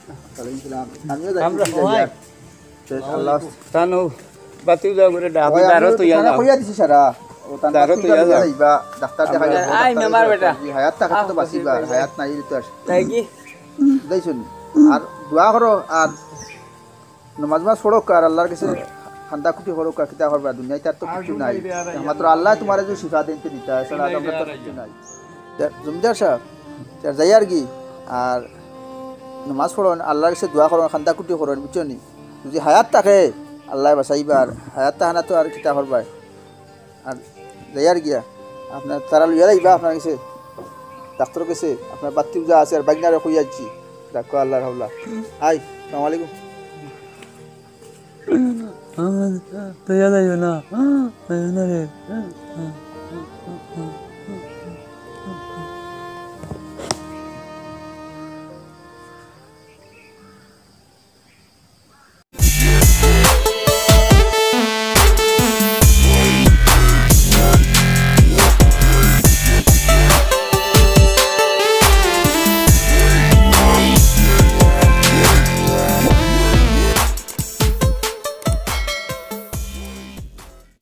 E: আমিও যাই আল্লাহ
B: তানো বাতি যা করে ডাবি দারো তো ইয়া
E: কইয়া দিছি সারা ও তান
B: দারো তো ইয়া
E: যাইবা ডাক্তার দেখাই
A: আই মেম্বার বেটা
E: হায়াত টাকা তো বাঁচিবা হায়াত নাই তো আর
A: তাই কি
E: দেইছুন আর দোয়া করো আর নামাজ পড়ো আর আল্লাহর কাছে খান্দা কুটি করো কিতা করবা দুনিয়ায় তার তো কিছু নাই মাত্র আল্লাহ তোমার যে শিফা দিতে দিতা এছাড়া আমরা তো কিছু নাই জমিদার সাহেব তার যাই আর কি আর নামাজ পড়ো আল্লাহর কাছে দোয়া করো খান্দা কুটি করো বুঝছো নি যদি হায়াত থাকে আল্লাহ বাঁচাইবার হায়াত তাহানা তো আর কিতা করবা আর যাই আর গিয়া আপনার তারা লইয়া যাইবা আপনার কাছে ডাক্তার কাছে আপনার বাত্তি যা আছে আর বাইনারে কই যাচ্ছি ডাক্তার আল্লাহর হাওলা হাই আসসালামু আলাইকুম
C: তো ইয়া যাইও না রে